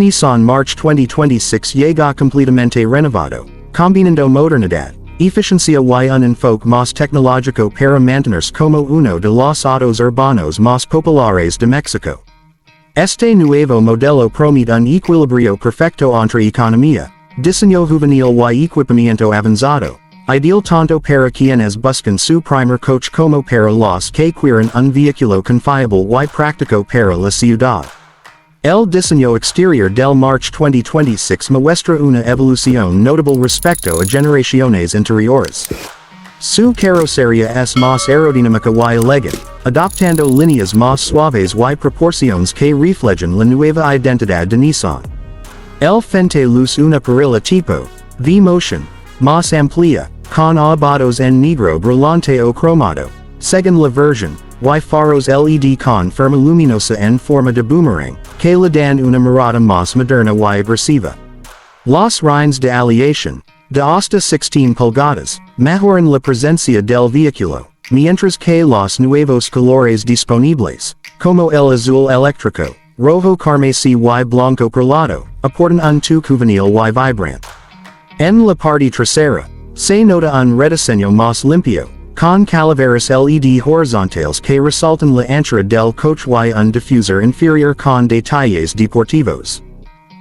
Nissan March 2026 llega completamente renovado, combinando modernidad, eficiencia y un enfoque más tecnológico para mantenerse como uno de los autos urbanos más populares de México. Este nuevo modelo promete un equilibrio perfecto entre economía, diseño juvenil y equipamiento avanzado, ideal tanto para quienes buscan su primer coche como para los que quieren un vehículo confiable y práctico para la ciudad. El diseño exterior del March 2026 muestra una evolución notable respecto a generaciones anteriores. Su carrocería es más aerodinámica y elegante, adoptando líneas más suaves y proporciones que reflejan la nueva identidad de Nissan. El frente luce una parrilla tipo V-Motion, más amplia, con acabados en negro brillante o cromado, según la versión, y faros LED con forma luminosa en forma de boomerang, que le dan una mirada más moderna y agresiva. Los rines de aleación, de hasta 16 pulgadas, mejoran la presencia del vehículo, mientras que los nuevos colores disponibles, como el azul eléctrico, rojo carmesí y blanco perlado, aportan un toque juvenil y vibrante. En la parte trasera, se nota un rediseño más limpio, con calaveras LED horizontales que resaltan la anchura del coche y un diffusor inferior con detalles deportivos.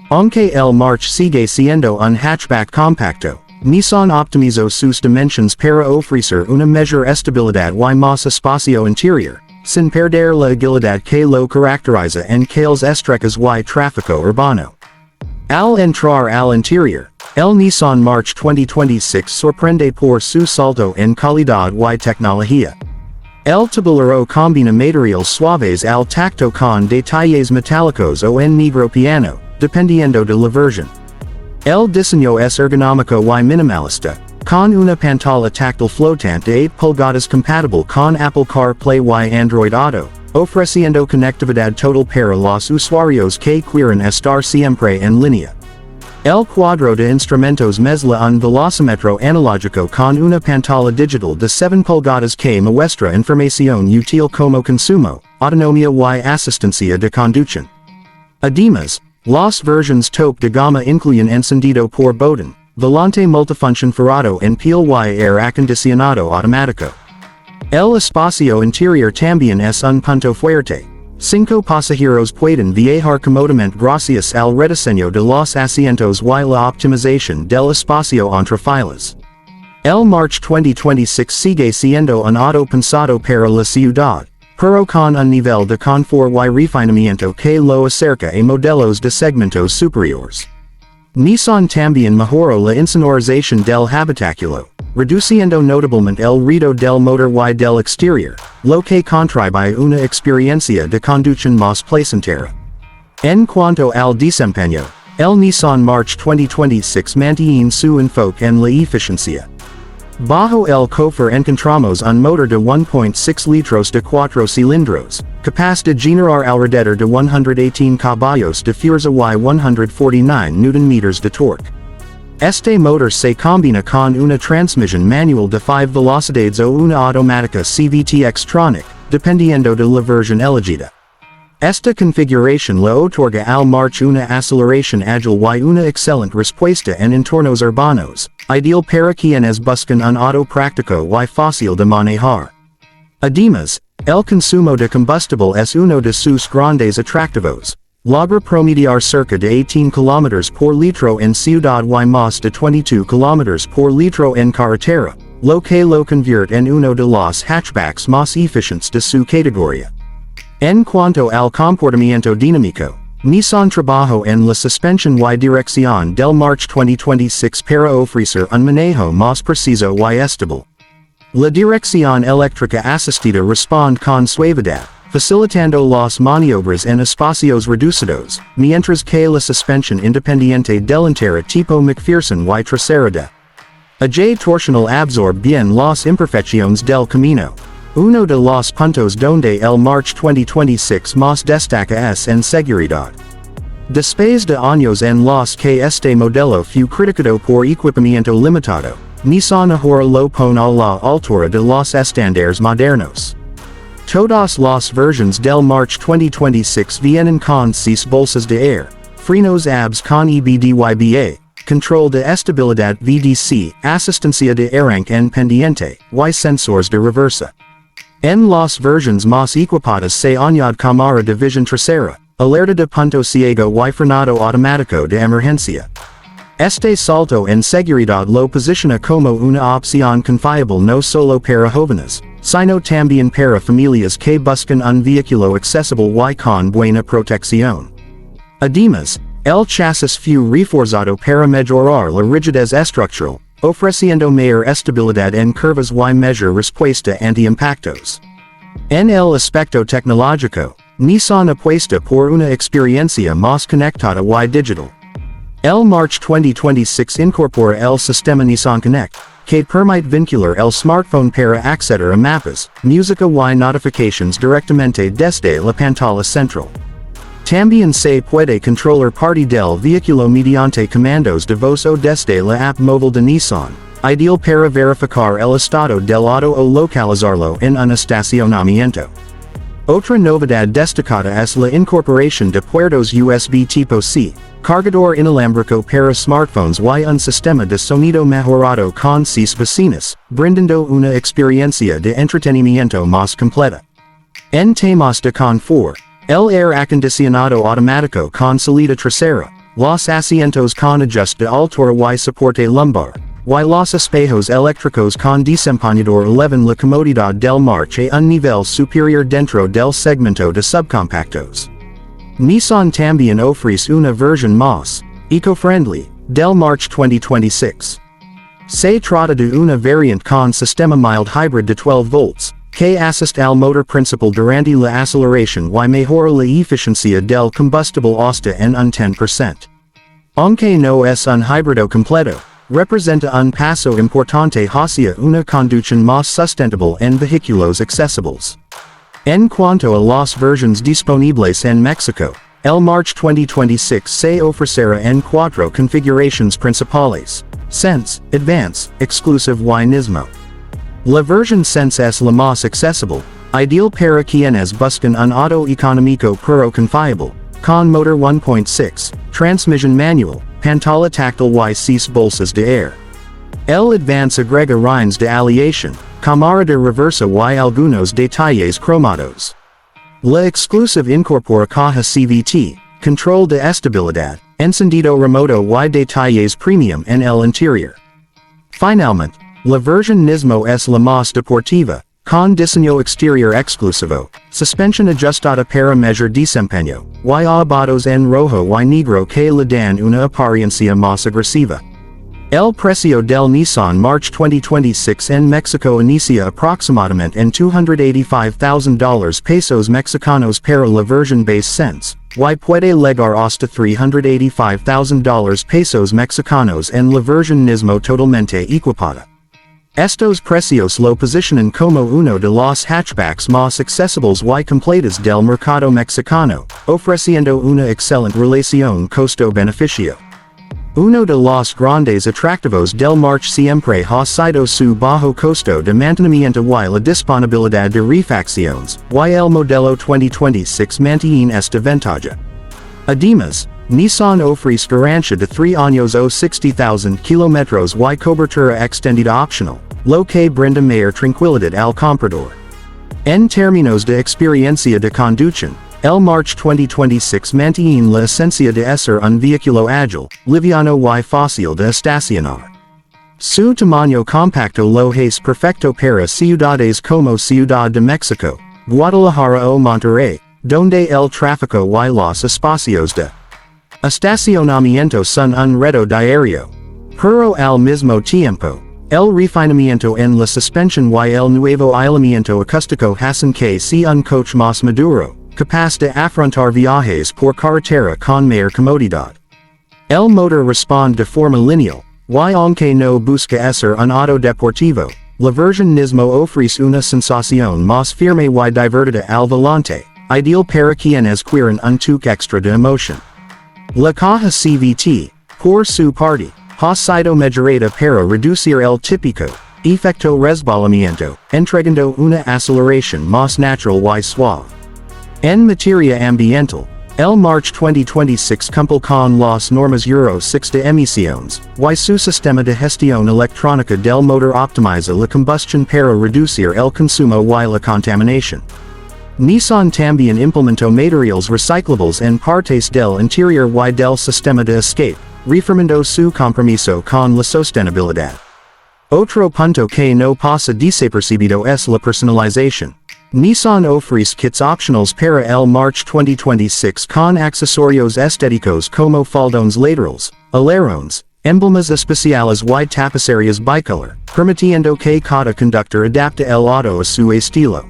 Aunque el March sigue siendo un hatchback compacto, Nissan optimizó sus dimensiones para ofrecer una mayor estabilidad y más espacio interior, sin perder la agilidad que lo caracteriza en calles estrechas y tráfico urbano. Al entrar al interior, el Nissan March 2026 sorprende por su salto en calidad y tecnología. El tablero combina materiales suaves al tacto con detalles metálicos o en negro piano, dependiendo de la versión. El diseño es ergonómico y minimalista, con una pantalla táctil flotante de 8 pulgadas compatible con Apple CarPlay y Android Auto, ofreciendo conectividad total para los usuarios que quieren estar siempre en línea. El cuadro de instrumentos mezcla un velocímetro analógico con una pantalla digital de 7 pulgadas que muestra información útil como consumo, autonomía y asistencia de conducción. Además, las versiones tope de gama incluyen encendido por botón, volante multifunción ferrado en piel y aire acondicionado automático. El espacio interior también es un punto fuerte. 5 pasajeros pueden viajar cómodamente gracias al rediseño de los asientos y la optimización del espacio entre filas. El March 2026 sigue siendo un auto pensado para la ciudad, pero con un nivel de confort y refinamiento que lo acerca a modelos de segmentos superiores. Nissan también mejoró la insonorización del habitáculo, reduciendo notablemente el ruido del motor y del exterior, lo que contribuye a una experiencia de conducción más placentera. En cuanto al desempeño, el Nissan March 2026 mantiene su enfoque en la eficiencia. Bajo el cofre encontramos un motor de 1.6 litros de 4 cilindros, capaz de generar alrededor de 118 caballos de fuerza y 149 Nm de torque. Este motor se combina con una transmisión manual de 5 velocidades o una automática CVT Xtronic, dependiendo de la versión elegida. Esta configuración le otorga al March una aceleración ágil y una excelente respuesta en entornos urbanos, ideal para quienes buscan un auto práctico y fácil de manejar. Además, el consumo de combustible es uno de sus grandes atractivos. Logra promediar cerca de 18 km por litro en ciudad y más de 22 km por litro en carretera, lo que lo convierte en uno de los hatchbacks más eficientes de su categoría. En cuanto al comportamiento dinámico, Nissan trabajó en la suspensión y dirección del March 2026 para ofrecer un manejo más preciso y estable. La dirección eléctrica asistida responde con suavidad, facilitando las maniobras en espacios reducidos, mientras que la suspensión independiente delantera tipo McPherson y trasera de eje torsional absorbe bien las imperfecciones del camino. Uno de los puntos donde el March 2026 más destaca es en seguridad. Después de años en los que este modelo fue criticado por equipamiento limitado, Nissan ahora lo pone a la altura de los estándares modernos. Todas las versiones del March 2026 vienen con 6 bolsas de aire, frenos abs con ebdyba, control de estabilidad VDC, asistencia de arranque en pendiente, y sensores de reversa. En las versiones más equipadas se añade cámara de visión trasera, alerta de punto ciego y frenado automático de emergencia. Este salto en seguridad lo posiciona como una opción confiable no solo para jóvenes, sino también para familias que buscan un vehículo accesible y con buena protección. Además, el chasis fue reforzado para mejorar la rigidez estructural, ofreciendo mayor estabilidad en curvas y mayor respuesta ante impactos. En el aspecto tecnológico, Nissan apuesta por una experiencia más conectada y digital. El March 2026 incorpora el sistema Nissan Connect, que permite vincular el smartphone para acceder a mapas, música y notifications directamente desde la pantalla central. También se puede controlar parte del vehículo mediante comandos de voz o desde la app móvil de Nissan, ideal para verificar el estado del auto o localizarlo en un estacionamiento. Otra novedad destacada es la incorporación de puertos USB tipo C, cargador inalámbrico para smartphones y un sistema de sonido mejorado con 6 bocinas, brindando una experiencia de entretenimiento más completa. En temas de confort, el aire acondicionado automático con salida trasera, los asientos con ajuste de altura y soporte lumbar, y los espejos eléctricos con desempeñador elevan la comodidad del March a un nivel superior dentro del segmento de subcompactos. Nissan también ofrece una versión más eco-friendly del March 2026. Se trata de una variante con sistema mild hybrid de 12 volts, que asiste al motor principal durante la aceleración y mejora la eficiencia del combustible hasta en un 10%. Aunque no es un híbrido completo, representa un paso importante hacia una conducción más sustentable en vehículos accesibles. En cuanto a las versiones disponibles en México, el March 2026 se ofrecerá en 4 configuraciones principales: Sense, Advance, Exclusive y Nismo. La versión Sense es la más accesible, ideal para quienes buscan un auto económico pero confiable, con motor 1.6, transmisión manual, pantalla táctil y 6 bolsas de aire. El Advance agrega rines de aleación, cámara de reversa y algunos detalles cromados. La Exclusive incorpora caja CVT, control de estabilidad, encendido remoto y detalles premium en el interior. Finalmente, la versión Nismo es la más deportiva, con diseño exterior exclusivo, suspensión ajustada para medir desempeño, y acabados en rojo y negro que le dan una apariencia más agresiva. El precio del Nissan March 2026 en México inicia aproximadamente en $285,000 pesos mexicanos para la versión base Sense, y puede llegar hasta $385,000 pesos mexicanos en la versión Nismo totalmente equipada. Estos precios lo posicionan como uno de los hatchbacks más accesibles y completos del mercado mexicano, ofreciendo una excelente relación costo-beneficio. Uno de los grandes atractivos del March siempre ha sido su bajo costo de mantenimiento y la disponibilidad de refacciones, y el modelo 2026 mantiene esta ventaja. Además, Nissan ofrece garantía de 3 años o 60,000 kilómetros y cobertura extendida optional, lo que brinda mayor tranquilidad al comprador. En términos de experiencia de conducción, el March 2026 mantiene la esencia de ser un vehículo ágil, liviano y fácil de estacionar. Su tamaño compacto lo hace perfecto para ciudades como Ciudad de México, Guadalajara o Monterrey, donde el tráfico y los espacios de estacionamiento son un reto diario. Pero al mismo tiempo, el refinamiento en la suspensión y el nuevo aislamiento acústico hacen que sea un coche más maduro, capaz de afrontar viajes por carretera con mayor comodidad. El motor responde de forma lineal, y aunque no busca ser un auto deportivo, la versión Nismo ofrece una sensación más firme y divertida al volante, ideal para quienes quieren un toque extra de emoción. La caja CVT, por su parte, ha sido mejorada para reducir el típico efecto resbalamiento, entregando una aceleración más natural y suave. En materia ambiental, El March 2026 cumple con las normas Euro 6 de emisiones, y su sistema de gestión electrónica del motor optimiza la combustión para reducir el consumo y la contaminación. Nissan también implementó materials recyclables en partes del interior y del sistema de escape, reafirmando su compromiso con la sostenibilidad. Otro punto que no pasa desapercibido es la personalización. Nissan ofrece kits optionals para el March 2026 con accesorios estéticos como faldones laterales, alerones, emblemas especiales y tapicerías bicolor, permitiendo que cada conductor adapte el auto a su estilo.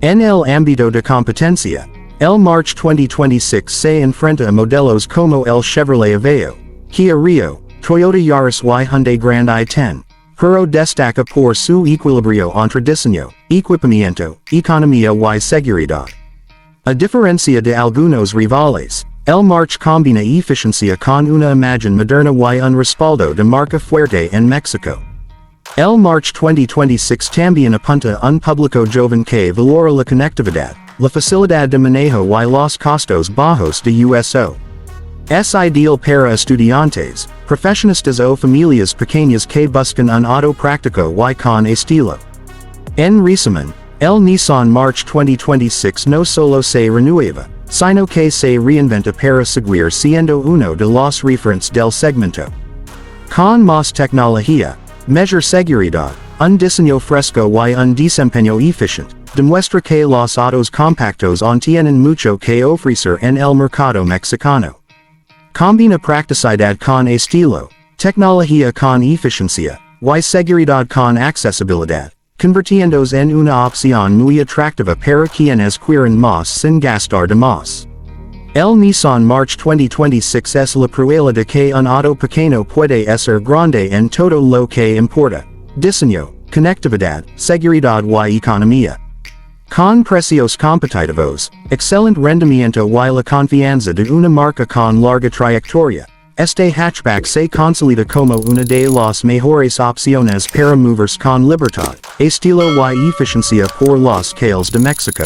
En el ámbito de competencia, el March 2026 se enfrenta a modelos como el Chevrolet Aveo, Kia Rio, Toyota Yaris y Hyundai Grand i10. Pero destaca por su equilibrio entre diseño, equipamiento, economía y seguridad. A diferencia de algunos rivales, el March combina eficiencia con una imagen moderna y un respaldo de marca fuerte en México. El March 2026 también apunta a un público joven que valora la conectividad, la facilidad de manejo y los costos bajos de uso. Es ideal para estudiantes, profesionistas o familias pequeñas que buscan un auto práctico y con estilo. En resumen, el Nissan March 2026 no solo se renueva, sino que se reinventa para seguir siendo uno de los referentes del segmento. Con más tecnología, mayor seguridad, un diseño fresco y un desempeño eficiente, demuestra que los autos compactos aún tienen mucho que ofrecer en el mercado mexicano. Combina practicidad con estilo, tecnología con eficiencia, y seguridad con accesibilidad, convirtiéndose en una opción muy atractiva para quienes quieren más sin gastar de más. El Nissan March 2026 es la prueba de que un auto pequeño puede ser grande en todo lo que importa: diseño, conectividad, seguridad y economía. Con precios competitivos, excelente rendimiento y la confianza de una marca con larga trayectoria, este hatchback se consolida como una de las mejores opciones para moverse con libertad, estilo y eficiencia por las calles de México.